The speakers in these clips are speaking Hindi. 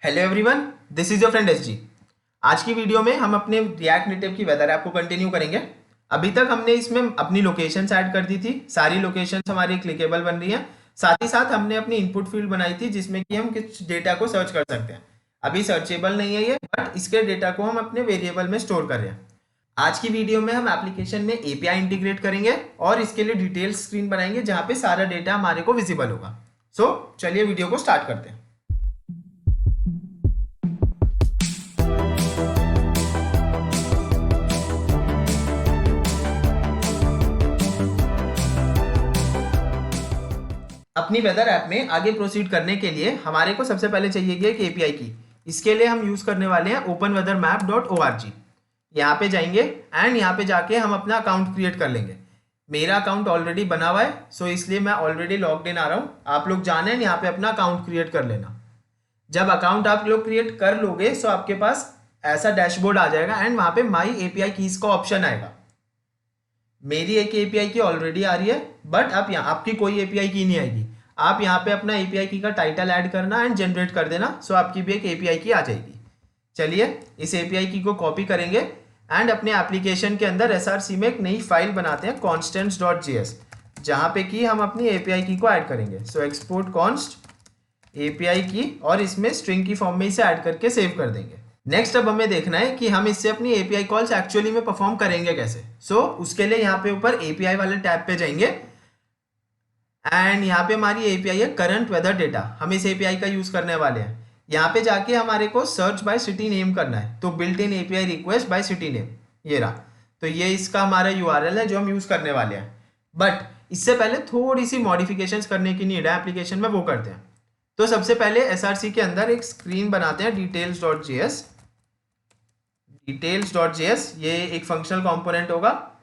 Hello everyone, this is your friend SG. आज की वीडियो में हम अपने रिएक्ट नेटिव की वेदर ऐप को कंटिन्यू करेंगे। अभी तक हमने इसमें अपनी लोकेशंस ऐड कर दी थी, सारी लोकेशंस हमारी क्लिकेबल बन रही हैं। साथ ही साथ हमने अपनी इनपुट फील्ड बनाई थी जिसमें कि हम किस डेटा को सर्च कर सकते हैं। अभी सर्चेबल नहीं है ये, बट इसके डेटा को हम अपने वेरिएबल में स्टोर कर रहे हैं। आज की वीडियो में हम एप्लीकेशन में एपीआई इंटीग्रेट करेंगे और इसके लिए डिटेल स्क्रीन बनाएंगे जहाँ पे सारा डेटा हमारे को विजिबल होगा। सो चलिए वीडियो को स्टार्ट करते हैं। अपनी वेदर ऐप में आगे प्रोसीड करने के लिए हमारे को सबसे पहले चाहिए एक एपीआई की। इसके लिए हम यूज़ करने वाले हैं openweathermap.org। यहाँ पे जाएंगे एंड यहाँ पे जाके हम अपना अकाउंट क्रिएट कर लेंगे। मेरा अकाउंट ऑलरेडी बना हुआ है, सो इसलिए मैं ऑलरेडी लॉग्ड इन आ रहा हूँ। आप लोग जाने यहाँ पे अपना अकाउंट क्रिएट कर लेना। जब अकाउंट आप लोग क्रिएट कर लोगे सो आपके पास ऐसा डैशबोर्ड आ जाएगा एंड वहाँ पे माई एपीआई कीज का ऑप्शन आएगा। मेरी एक एपीआई की ऑलरेडी आ रही है, बट अब यहाँ आपकी कोई एपीआई की नहीं आएगी। आप यहाँ पे अपना एपीआई की का टाइटल ऐड करना एंड जनरेट कर देना, सो आपकी भी एक एपीआई की आ जाएगी। चलिए इस एपीआई की को कॉपी करेंगे एंड अपने एप्लीकेशन के अंदर एसआरसी में एक नई फाइल बनाते हैं constants.js, जहाँ पे कि हम अपनी एपीआई की को ऐड करेंगे। सो एक्सपोर्ट कॉन्स्ट एपीआई की और इसमें स्ट्रिंग की फॉर्म में इसे ऐड करके सेव कर देंगे। नेक्स्ट अब हमें देखना है कि हम इससे अपनी एपीआई कॉल्स एक्चुअली में परफॉर्म करेंगे कैसे। सो उसके लिए यहाँ पे ऊपर एपीआई वाले टैब पे जाएंगे एंड यहाँ पे हमारी एपीआई है करंट वेदर डेटा। हम इस एपीआई का यूज करने वाले हैं। यहाँ पे जाके हमारे को सर्च बाय सिटी नेम करना है, तो built in API request bye city name ये रहा। तो ये इसका हमारा यूआरएल है जो हम यूज करने वाले हैं। बट इससे पहले थोड़ी सी मॉडिफिकेशंस करने की नीड है एप्लीकेशन में, वो करते हैं। तो सबसे पहले एसआरसी के अंदर एक स्क्रीन बनाते हैं डिटेल्स.js। डिटेल्स.js ये एक फंक्शनल कंपोनेंट होगा,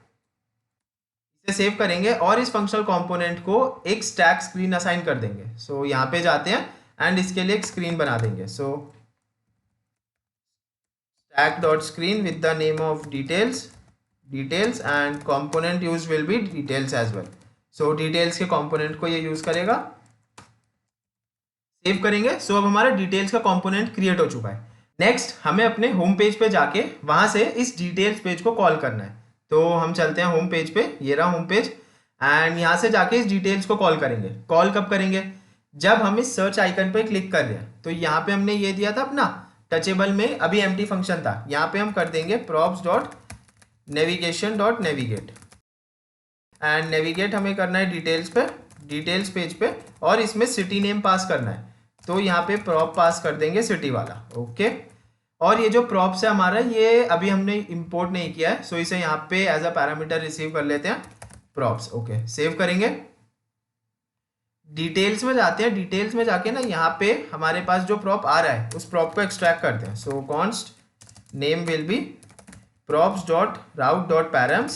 इसे सेव करेंगे और इस फंक्शनल कंपोनेंट को एक स्टैक स्क्रीन असाइन कर देंगे। सो यहाँ पे जाते हैं एंड इसके लिए एक स्क्रीन बना देंगे। सो stack.screen with the name of details and component use will be details as well। So details के कंपोनेंट को ये यूज करेगा। सेव करेंगे। सो अब हमारा डिटेल्स का कंपोनेंट क्रिएट हो चुका है। नेक्स्ट हमें अपने होम पेज पे जाके वहां से इस डिटेल्स पेज को कॉल करना है। तो हम चलते हैं होम पेज पे, ये रहा होम पेज एंड यहाँ से जाके इस डिटेल्स को कॉल करेंगे। कॉल कब करेंगे? जब हम इस सर्च आइकन पे क्लिक कर रहे हैं। तो यहाँ पे हमने ये दिया था अपना टचेबल में, अभी एम्प्टी फंक्शन था, यहाँ पे हम कर देंगे props.navigation.navigate एंड नेविगेट हमें करना है डिटेल्स पे, डिटेल्स पेज पे, और इसमें सिटी नेम पास करना है। तो यहाँ पे प्रॉप पास कर देंगे सिटी वाला। ओके, और ये जो प्रॉप्स है हमारा, ये अभी हमने इंपोर्ट नहीं किया है, सो इसे यहाँ पे एज अ पैरामीटर रिसीव कर लेते हैं प्रॉप्स। ओके, सेव करेंगे। डिटेल्स में जाते हैं। डिटेल्स में जाके ना यहाँ पे हमारे पास जो प्रॉप आ रहा है उस प्रॉप को एक्सट्रैक्ट करते हैं। सो const name will be props.route.params,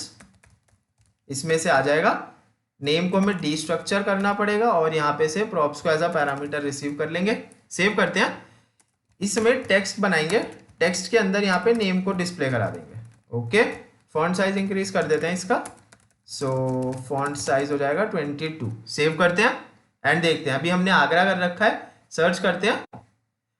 इसमें से आ जाएगा। नेम को हमें डीस्ट्रक्चर करना पड़ेगा और यहाँ पे से प्रॉप्स को एज अ पैरामीटर रिसीव कर लेंगे। सेव करते हैं। इसमें टेक्स्ट बनाएंगे। टेक्स्ट के अंदर यहाँ पे नेम को डिस्प्ले करा देंगे। ओके, फॉन्ट साइज इंक्रीज कर देते हैं इसका। सो फॉन्ट साइज हो जाएगा 22। सेव करते हैं एंड देखते हैं। अभी हमने आगरा कर रखा है, सर्च करते हैं,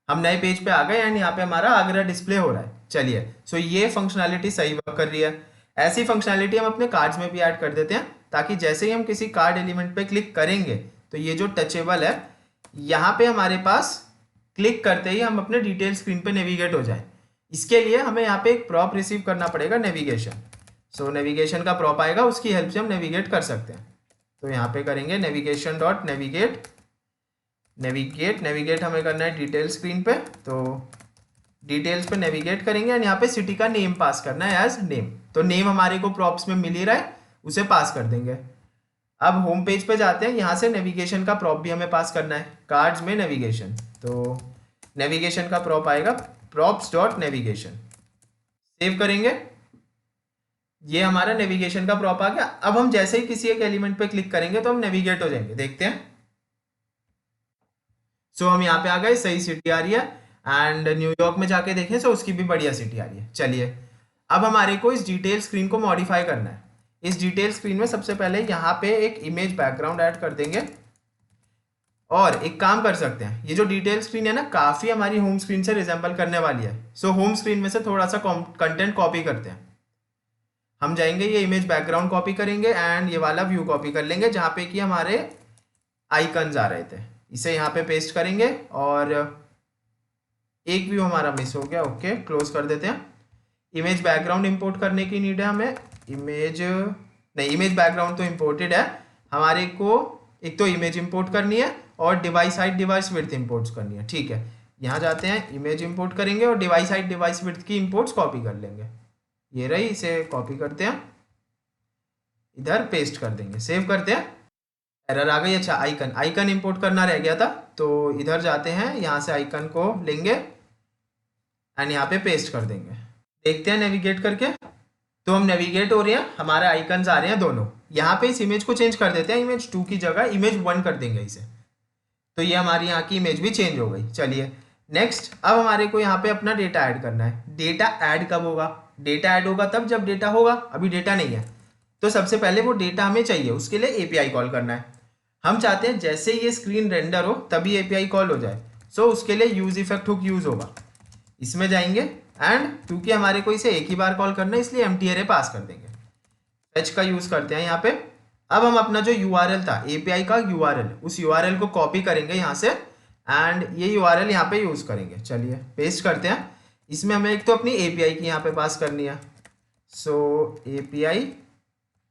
हम नए पेज पे आ गए एंड यहाँ पे हमारा आगरा डिस्प्ले हो रहा है। चलिए, सो ये फंक्शनैलिटी सही वर्क कर रही है। ऐसी फंक्शनैलिटी हम अपने कार्ड्स में भी ऐड कर देते हैं, ताकि जैसे ही हम किसी कार्ड एलिमेंट पे क्लिक करेंगे तो ये जो टचेबल है यहाँ पे हमारे पास क्लिक करते ही हम अपने डिटेल स्क्रीन पे नेविगेट हो जाए। इसके लिए हमें यहाँ पे एक प्रॉप रिसीव करना पड़ेगा, नेविगेशन। सो नेविगेशन का प्रॉप आएगा, उसकी हेल्प से हम नेविगेट कर सकते हैं। तो यहाँ पे करेंगे नेविगेशन.नेविगेट। नेविगेट हमें करना है डिटेल स्क्रीन पे, तो डिटेल्स पे नेविगेट करेंगे एंड यहाँ पे सिटी का नेम पास करना है एज नेम। तो नेम हमारे को प्रॉप्स में मिल ही रहा है, उसे पास कर देंगे। अब होम पेज पे जाते हैं। यहाँ से नेविगेशन का प्रॉप भी हमें पास करना है, कार्ड्स में नेविगेशन। तो नेविगेशन का प्रॉप आएगा props.navigation। सेव करेंगे। ये हमारा नेविगेशन का प्रॉप आ गया। अब हम जैसे ही किसी एक एलिमेंट पे क्लिक करेंगे तो हम नेविगेट हो जाएंगे। देखते हैं। सो हम यहाँ पे आ गए, सही सिटी आ रही है एंड न्यूयॉर्क में जाके देखें तो उसकी भी बढ़िया सिटी आ रही है। चलिए, अब हमारे को इस डिटेल स्क्रीन को मॉडिफाई करना है। इस डिटेल स्क्रीन में सबसे पहले यहाँ पे एक इमेज बैकग्राउंड ऐड कर देंगे और एक काम कर सकते हैं, ये जो डिटेल स्क्रीन है ना काफ़ी हमारी होम स्क्रीन से रिजेंबल करने वाली है। सो होम स्क्रीन में से थोड़ा सा कंटेंट कॉपी करते हैं। हम जाएंगे, ये इमेज बैकग्राउंड कॉपी करेंगे एंड ये वाला व्यू कॉपी कर लेंगे जहाँ पे कि हमारे आइकन्स आ रहे थे। इसे यहाँ पे पेस्ट करेंगे और एक व्यू हमारा मिस हो गया। ओके, क्लोज कर देते हैं। इमेज बैकग्राउंड इंपोर्ट करने की नीड है हमें। इमेज नहीं, इमेज बैकग्राउंड तो इंपोर्टेड है हमारे को। एक तो इमेज इंपोर्ट करनी है और device height device width import करनी है। ठीक है, यहाँ जाते हैं, इमेज इंपोर्ट करेंगे और डिवाइस हाइट डिवाइस विड्थ की इंपोर्ट्स कॉपी कर लेंगे। ये रही, इसे कॉपी करते हैं, इधर पेस्ट कर देंगे, सेव करते हैं। एरर आ गई। अच्छा, आइकन आइकन इंपोर्ट करना रह गया था, तो इधर जाते हैं, यहाँ से आइकन को लेंगे एंड यहाँ पे पेस्ट कर देंगे। देखते हैं नेविगेट करके, तो हम नेविगेट हो रहे हैं, हमारे आइकन्स आ रहे हैं दोनों। यहाँ पे इस इमेज को चेंज कर देते हैं, इमेज 2 की जगह इमेज 1 कर देंगे इसे, तो ये हमारी यहाँ की इमेज भी चेंज हो गई। चलिए नेक्स्ट, अब हमारे को यहाँ पे अपना डेटा ऐड करना है। डेटा ऐड कब होगा? डेटा ऐड होगा तब जब डेटा होगा, अभी डेटा नहीं है, तो सबसे पहले वो डेटा हमें चाहिए, उसके लिए एपीआई कॉल करना है। हम चाहते हैं जैसे ये स्क्रीन रेंडर हो तभी एपीआई कॉल हो जाए। सो उसके लिए यूज इफेक्ट हुक यूज होगा। इसमें जाएंगे एंड क्योंकि हमारे को इसे एक ही बार कॉल करना है इसलिए एम्प्टी अरे पास कर देंगे। फेच का यूज करते हैं यहाँ पे। अब हम अपना जो यूआरएल था एपीआई का यूआरएल, उस यूआरएल को कॉपी करेंगे यहाँ से एंड ये यूआरएल यहाँ पे यूज करेंगे। चलिए पेस्ट करते हैं। इसमें हमें एक तो अपनी एपीआई की यहाँ पे पास करनी है। सो एपीआई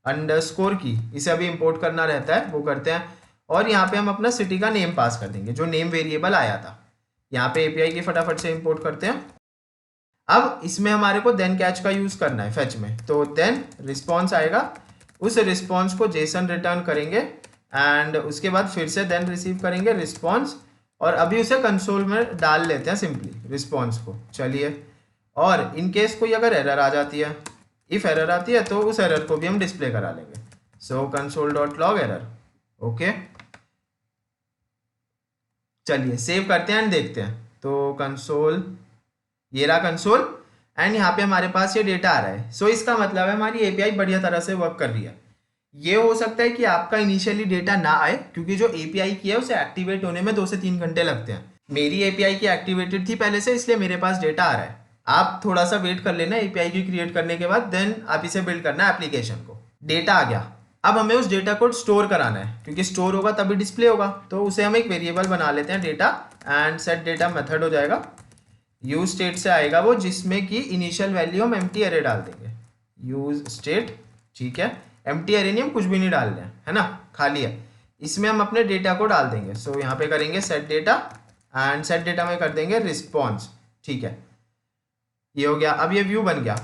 अंडरस्कोर की, इसे अभी इंपोर्ट करना रहता है, वो करते हैं। और यहाँ पे हम अपना सिटी का नेम पास कर देंगे जो नेम वेरिएबल आया था। यहाँ पे एपीआई की फटाफट से इंपोर्ट करते हैं। अब इसमें हमारे को देन कैच का यूज करना है फेच में, तो देन रिस्पॉन्स आएगा, उस रिस्पॉन्स को जेसन रिटर्न करेंगे एंड उसके बाद फिर से देन रिसीव करेंगे रिस्पॉन्स, और अभी उसे कंसोल में डाल लेते हैं सिंपली रिस्पॉन्स को। चलिए, और इन केस कोई अगर एरर आ जाती है, इफ एरर आती है तो उस एरर को भी हम डिस्प्ले करा लेंगे। So console dot log error. Okay, चलिए सेव करते हैं एंड देखते हैं। तो कंसोल, ये रहा कंसोल एंड यहाँ पे हमारे पास ये डेटा आ रहा है। सो इसका मतलब है हमारी एपीआई बढ़िया तरह से वर्क कर रही है। ये हो सकता है कि आपका इनिशियली डेटा ना आए क्योंकि जो एपीआई की है उसे एक्टिवेट होने में 2 से 3 घंटे लगते हैं। मेरी एपीआई की एक्टिवेटेड थी पहले से, इसलिए मेरे पास डेटा आ रहा है। आप थोड़ा सा वेट कर लेना एपीआई की क्रिएट करने के बाद, देन आप इसे बिल्ड करना एप्लीकेशन को। डेटा आ गया, अब हमें उस डेटा को स्टोर कराना है क्योंकि स्टोर होगा तभी डिस्प्ले होगा। तो उसे हम एक वेरिएबल बना लेते हैं data and set data method हो जाएगा। यूज स्टेट से आएगा वो, जिसमें कि इनिशियल वैल्यू हम एम्प्टी अरे डाल देंगे। यूज स्टेट, ठीक है, एम्प्टी अरे नहीं, हम कुछ भी नहीं डाल रहे हैं, है ना, खाली है। इसमें हम अपने डेटा को डाल देंगे। सो यहाँ पे करेंगे set data and set data में कर देंगे रिस्पॉन्स। ठीक है, ये हो गया। अब ये व्यू बन गया।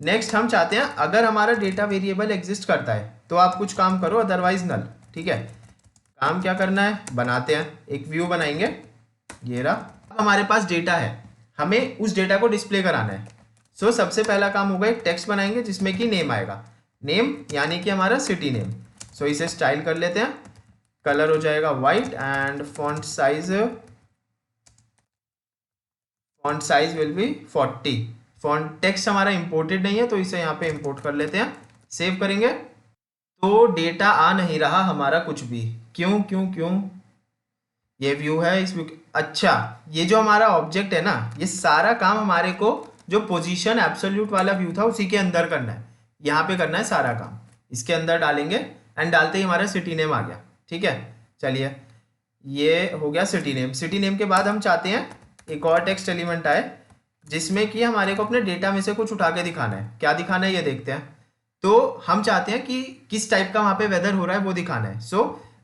नेक्स्ट हम चाहते हैं अगर हमारा डेटा वेरिएबल एग्जिस्ट करता है तो आप कुछ काम करो, अदरवाइज नल। ठीक है, काम क्या करना है, बनाते हैं, एक व्यू बनाएंगे। ये रहा, अब हमारे पास डेटा है, हमें उस डेटा को डिस्प्ले कराना है। सो सबसे पहला काम होगा एक टेक्स्ट बनाएंगे जिसमें कि नेम आएगा, नेम यानी कि हमारा सिटी नेम। सो इसे स्टाइल कर लेते हैं, कलर हो जाएगा white and font size will B 40। Font text हमारा इंपोर्टेड नहीं है तो इसे यहाँ पे इंपोर्ट कर लेते हैं, सेव करेंगे। तो डेटा आ नहीं रहा हमारा कुछ भी, क्यों क्यों क्यों? ये व्यू है, इस व्यू, अच्छा ये जो हमारा ऑब्जेक्ट है ना, ये सारा काम हमारे को जो पोजीशन एब्सोल्यूट वाला व्यू था उसी के अंदर करना है। यहाँ पे करना है सारा काम, इसके अंदर डालेंगे एंड डालते ही हमारा सिटी नेम आ गया। ठीक है, चलिए ये हो गया सिटी नेम। सिटी नेम के बाद हम चाहते हैं एक और टेक्स्ट एलिमेंट आए जिसमें कि हमारे को अपने डेटा में से कुछ उठा के दिखाना है। क्या दिखाना है ये देखते हैं। तो हम चाहते हैं कि किस टाइप का वहाँ पे वेदर हो रहा है वो दिखाना है। सो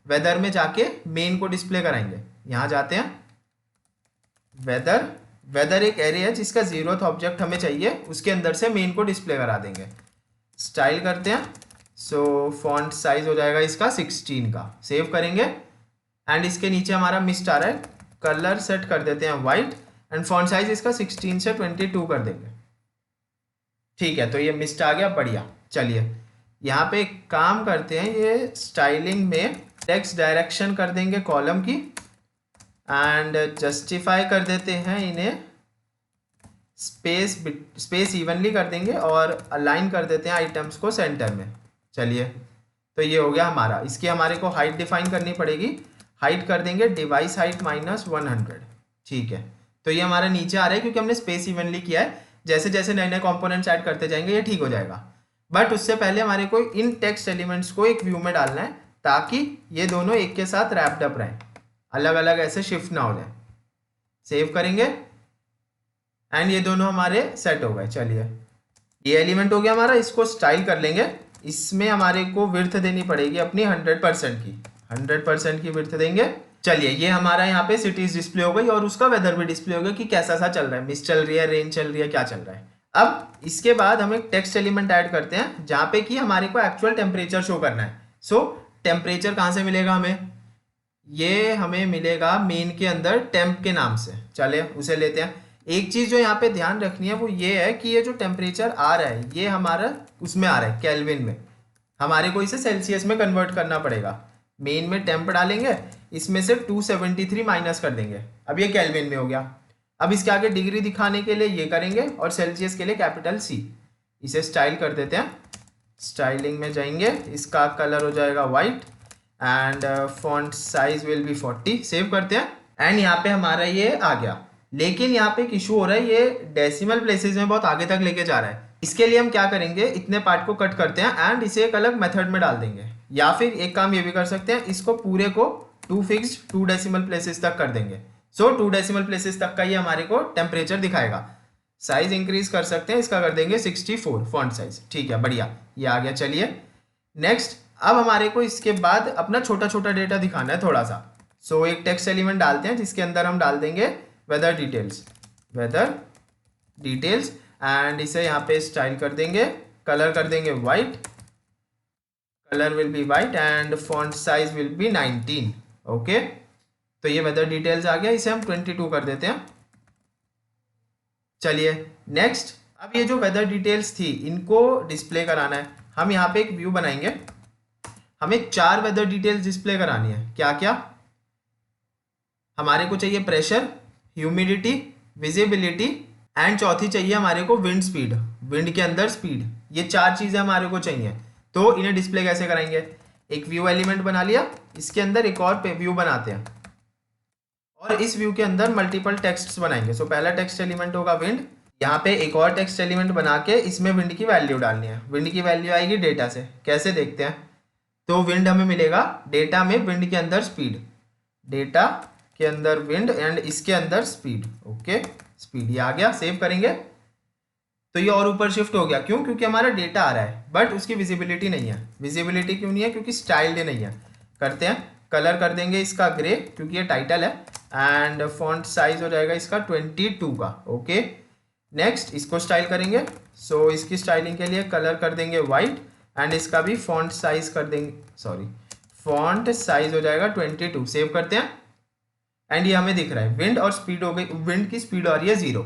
वेदर में जाके मेन को डिस्प्ले कराएंगे। यहाँ जाते हैं, वेदर, वेदर एक एरे है जिसका 0th ऑब्जेक्ट हमें चाहिए, उसके अंदर से मेन को डिस्प्ले करा देंगे। स्टाइल करते हैं। सो फॉन्ट साइज हो जाएगा इसका 16 का, सेव करेंगे एंड इसके नीचे हमारा मिस्ट आ रहा है, कलर सेट कर देते हैं वाइट एंड फॉन्ट साइज इसका 16 से 22 कर देंगे। ठीक है, तो ये मिस्ट आ गया, बढ़िया। चलिए यहाँ पे एक काम करते हैं, ये स्टाइलिंग में टेक्स्ट डायरेक्शन कर देंगे कॉलम की एंड जस्टिफाई कर देते हैं इन्हें, स्पेस इवनली कर देंगे और अलाइन कर देते हैं आइटम्स को सेंटर में। चलिए तो ये हो गया हमारा। इसकी हमारे को हाइट डिफाइन करनी पड़ेगी। हाइट कर देंगे डिवाइस हाइट -100। ठीक है, तो ये हमारा नीचे आ रहा है क्योंकि हमने स्पेस इवनली किया है। जैसे जैसे नए नए कंपोनेंट्स ऐड करते जाएंगे ये ठीक हो जाएगा। बट उससे पहले हमारे को इन टेक्स्ट एलिमेंट्स को एक व्यू में डालना है ताकि ये दोनों एक के साथ रैप्ड अप रहें, अलग अलग ऐसे शिफ्ट ना हो जाए। सेव करेंगे एंड ये दोनों हमारे सेट हो गए। चलिए ये एलिमेंट हो गया हमारा, इसको स्टाइल कर लेंगे। इसमें हमारे को विड्थ देनी पड़ेगी अपनी 100% की, 100% की विड्थ देंगे। चलिए ये हमारा यहाँ पे सिटीज डिस्प्ले हो गई और उसका वेदर भी डिस्प्ले हो गया कि कैसा सा चल रहा है, मिस्ट चल रही है, रेन चल रही है, क्या चल रहा है। अब इसके बाद हम एक टेक्स्ट एलिमेंट ऐड करते हैं जहाँ पे कि हमारे को एक्चुअल टेम्परेचर शो करना है। सो टेम्परेचर कहाँ से मिलेगा हमें, ये हमें मिलेगा मेन के अंदर टेम्प के नाम से। चलिए उसे लेते हैं। एक चीज़ जो यहाँ पे ध्यान रखनी है वो ये है कि ये जो टेम्परेचर आ रहा है ये हमारा उसमें आ रहा है केल्विन में, हमारे को इसे सेल्सियस में कन्वर्ट करना पड़ेगा। मेन में टेम्प डालेंगे, इसमें से 273 माइनस कर देंगे, अब ये केल्विन में हो गया। अब इसके आगे डिग्री दिखाने के लिए ये करेंगे और सेल्सियस के लिए कैपिटल C। इसे स्टाइल कर देते हैं, स्टाइलिंग में जाएंगे, इसका कलर हो जाएगा white and font size will B 40। Save करते हैं एंड यहाँ पे हमारा ये आ गया। लेकिन यहाँ पे एक इशू हो रहा है, ये डेसिमल प्लेसेस में बहुत आगे तक लेके जा रहा है। इसके लिए हम क्या करेंगे, इतने पार्ट को कट करते हैं एंड इसे एक अलग मेथड में डाल देंगे, या फिर एक काम ये भी कर सकते हैं, इसको पूरे को 2 फिक्स्ड 2 डेसिमल प्लेसेस तक कर देंगे। सो 2 डेसिमल प्लेसेस तक का ये हमारे को टेम्परेचर दिखाएगा। साइज इंक्रीज कर सकते हैं, इसका कर देंगे 64 फॉन्ट साइज। ठीक है, बढ़िया, ये आ गया। चलिए नेक्स्ट, अब हमारे को इसके बाद अपना छोटा छोटा डेटा दिखाना है थोड़ा सा। सो एक टेक्स्ट एलिमेंट डालते हैं जिसके अंदर हम डाल देंगे weather details, weather details and इसे यहाँ पे स्टाइल कर देंगे, कलर कर देंगे white, colour will be white and font size will be 19। Okay, तो ये वेदर डिटेल्स आ गया, इसे हम 22 कर देते हैं। चलिए नेक्स्ट, अब ये जो वेदर डिटेल्स थी इनको डिस्प्ले कराना है। हम यहाँ पे एक व्यू बनाएंगे, हमें 4 वेदर डिटेल्स डिस्प्ले करानी है। क्या क्या, हमारे को चाहिए प्रेशर, ह्यूमिडिटी, विजिबिलिटी एंड चौथी चाहिए हमारे को विंड स्पीड, विंड के अंदर स्पीड। ये 4 चीज़ें हमारे को चाहिए। तो इन्हें डिस्प्ले कैसे कराएंगे, एक व्यू एलिमेंट बना लिया, इसके अंदर एक और व्यू बनाते हैं और इस व्यू के अंदर मल्टीपल टेक्स्ट्स बनाएंगे। सो पहला टेक्स्ट एलिमेंट होगा विंड, यहाँ पे एक और टेक्स्ट एलिमेंट बना के इसमें विंड की वैल्यू डालनी है। विंड की वैल्यू आएगी डेटा से, कैसे देखते हैं, तो विंड हमें मिलेगा डेटा में विंड के अंदर स्पीड, डेटा के अंदर विंड एंड इसके अंदर स्पीड। ओके, स्पीड ये आ गया। सेव करेंगे तो ये और ऊपर शिफ्ट हो गया, क्यों, क्योंकि हमारा डेटा आ रहा है बट उसकी विजिबिलिटी नहीं है। विजिबिलिटी क्यों नहीं है, क्योंकि स्टाइल्ड नहीं है। करते हैं, कलर कर देंगे इसका ग्रे क्योंकि ये टाइटल है एंड फॉन्ट साइज हो जाएगा इसका 22 का। ओके नेक्स्ट, इसको स्टाइल करेंगे। सो इसकी स्टाइलिंग के लिए कलर कर देंगे वाइट एंड इसका भी फॉन्ट साइज कर देंगे, सॉरी फॉन्ट साइज हो जाएगा 22। सेव करते हैं एंड ये हमें दिख रहा है विंड और स्पीड हो गई, विंड की स्पीड आ रही है 0।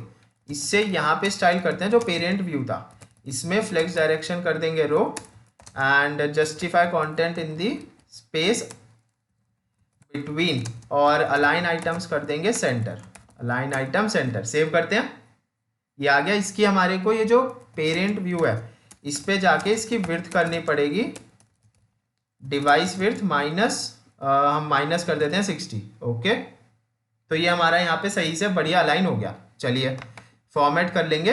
इससे यहाँ पे स्टाइल करते हैं जो पेरेंट व्यू था, इसमें फ्लेक्स डायरेक्शन कर देंगे row and justify content in the space between और अलाइन आइटम्स कर देंगे centre, align item centre. Save करते हैं, ये आ गया। इसकी हमारे को ये जो पेरेंट व्यू है इस पे जाके इसकी विड्थ करनी पड़ेगी, डिवाइस विड्थ माइनस, हम माइनस कर देते हैं 60। ओके, तो ये हमारा यहाँ पे सही से बढ़िया अलाइन हो गया। चलिए फॉर्मेट कर लेंगे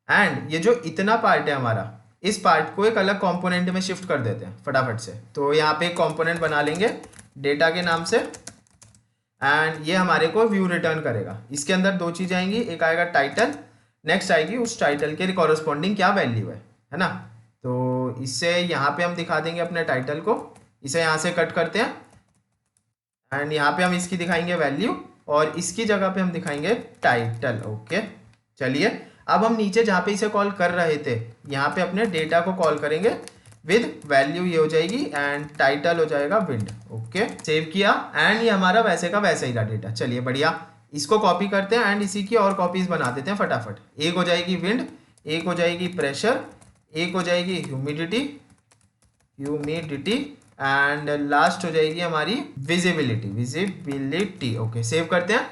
एंड ये जो इतना पार्ट है हमारा, इस पार्ट को एक अलग कंपोनेंट में शिफ्ट कर देते हैं फटाफट से। तो यहाँ पे एक कंपोनेंट बना लेंगे डेटा के नाम से एंड ये हमारे को व्यू रिटर्न करेगा। इसके अंदर 2 चीज़ें आएंगी, एक आएगा टाइटल, नेक्स्ट आएगी उस टाइटल के कॉरस्पॉन्डिंग क्या वैल्यू है ना। तो इससे यहाँ पे हम दिखा देंगे अपने टाइटल को, इसे यहाँ से कट करते हैं एंड यहाँ पे हम इसकी दिखाएंगे वैल्यू और इसकी जगह पे हम दिखाएंगे टाइटल। ओके, चलिए अब हम नीचे जहाँ पे इसे कॉल कर रहे थे यहाँ पे अपने डेटा को कॉल करेंगे विद वैल्यू, ये हो जाएगी एंड टाइटल हो जाएगा विंड। ओके, सेव किया एंड ये हमारा वैसे का वैसा ही रहा डेटा। चलिए बढ़िया, इसको कॉपी करते हैं एंड इसी की और कॉपीज बना देते हैं फटाफट। एक हो जाएगी विंड, एक हो जाएगी प्रेशर, एक हो जाएगी ह्यूमिडिटी एंड लास्ट हो जाएगी हमारी विजिबिलिटी। ओके, सेव करते हैं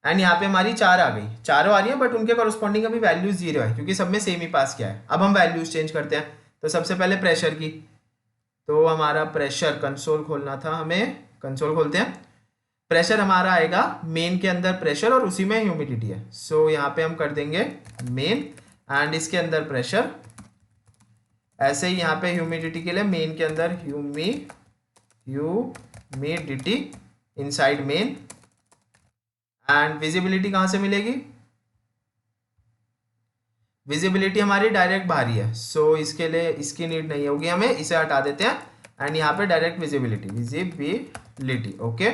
एंड यहाँ पे हमारी 4 आ गई, चारों आ रही हैं बट उनके कॉरस्पॉन्डिंग अभी वैल्यूज 0 है क्योंकि सब में सेम ही पास किया है। अब हम वैल्यूज चेंज करते हैं। तो सबसे पहले प्रेशर की, तो हमारा प्रेशर कंसोल खोलना था हमें, कंसोल खोलते हैं। प्रेशर हमारा आएगा मेन के अंदर प्रेशर और उसी में ह्यूमिडिटी है। सो यहाँ पे हम कर देंगे मेन एंड इसके अंदर प्रेशर। ऐसे ही यहाँ पे ह्यूमिडिटी के लिए मेन के अंदर humidity inside main. And visibility कहाँ से मिलेगी? विजिबिलिटी हमारी डायरेक्ट बाहर ही है, सो इसके लिए इसकी नीड नहीं होगी हमें, इसे हटा देते हैं एंड यहाँ पे डायरेक्ट विजिबिलिटी। ओके,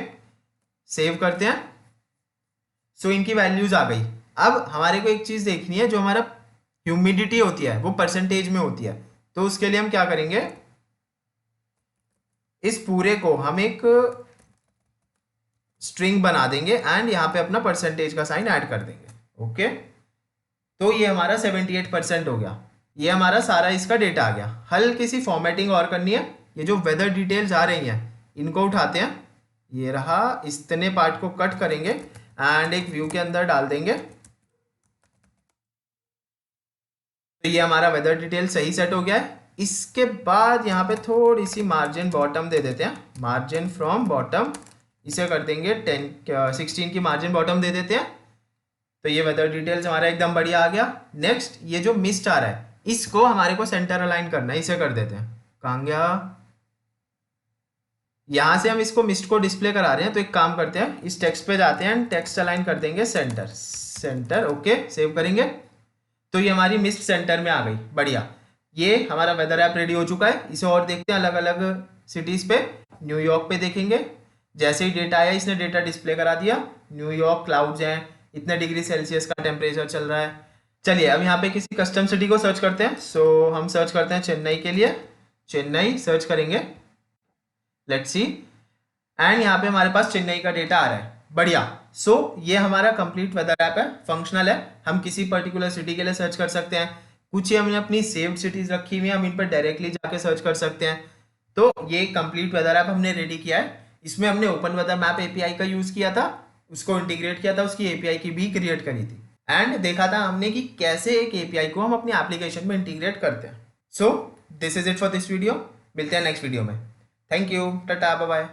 सेव करते हैं। सो इनकी वैल्यूज आ गई। अब हमारे को एक चीज देखनी है, जो हमारा ह्यूमिडिटी होती है वो परसेंटेज में होती है। तो उसके लिए हम क्या करेंगे, इस पूरे को हम एक स्ट्रिंग बना देंगे एंड यहाँ पे अपना परसेंटेज का साइन ऐड कर देंगे। ओके, तो ये हमारा 78% हो गया। ये हमारा सारा इसका डेटा आ गया। हल्की सी फॉर्मेटिंग और करनी है। ये जो वेदर डिटेल्स आ रही हैं इनको उठाते हैं, ये रहा, इतने पार्ट को कट करेंगे एंड एक व्यू के अंदर डाल देंगे। तो ये हमारा वेदर डिटेल सही सेट हो गया है। इसके बाद यहाँ पे थोड़ी सी मार्जिन बॉटम दे देते हैं, मार्जिन फ्रॉम बॉटम, इसे कर देंगे 16 की मार्जिन बॉटम दे देते हैं। तो ये वेदर डिटेल्स हमारा एकदम बढ़िया आ गया। नेक्स्ट, ये जो मिस्ट आ रहा है इसको हमारे को सेंटर अलाइन करना है, इसे कर देते हैं। कहाँ गया? यहां से हम इसको मिस्ट को डिस्प्ले करा रहे हैं, तो एक काम करते हैं, इस टेक्स्ट पे जाते हैं, टेक्स्ट अलाइन कर देंगे सेंटर। ओके, सेव करेंगे। तो ये हमारी मिस्ट सेंटर में आ गई, बढ़िया। ये हमारा वेदर ऐप रेडी हो चुका है। इसे और देखते हैं अलग अलग सिटीज पे। न्यूयॉर्क पे देखेंगे, जैसे ही डेटा आया इसने डेटा डिस्प्ले करा दिया। न्यूयॉर्क क्लाउड्स हैं, इतने डिग्री सेल्सियस का टेम्परेचर चल रहा है। चलिए अब यहाँ पे किसी कस्टम सिटी को सर्च करते हैं। सो हम सर्च करते हैं चेन्नई के लिए, चेन्नई सर्च करेंगे, लेट्स सी, एंड यहाँ पे हमारे पास चेन्नई का डेटा आ रहा है, बढ़िया। सो ये हमारा कंप्लीट वेदर ऐप है, फंक्शनल है। हम किसी पर्टिकुलर सिटी के लिए सर्च कर सकते हैं। कुछ ही हमने अपनी सेव्ड सिटीज रखी हुई है, हम इन पर डायरेक्टली जाके सर्च कर सकते हैं। तो ये कंप्लीट वेदर ऐप हमने रेडी किया है। इसमें हमने ओपन वेदर मैप एपीआई का यूज किया था, उसको इंटीग्रेट किया था, उसकी एपीआई की भी क्रिएट करी थी एंड देखा था हमने कि कैसे एक एपीआई को हम अपनी एप्लीकेशन में इंटीग्रेट करते हैं। So this is it for this video. मिलते हैं नेक्स्ट वीडियो में। Thank you, tata, bye bye.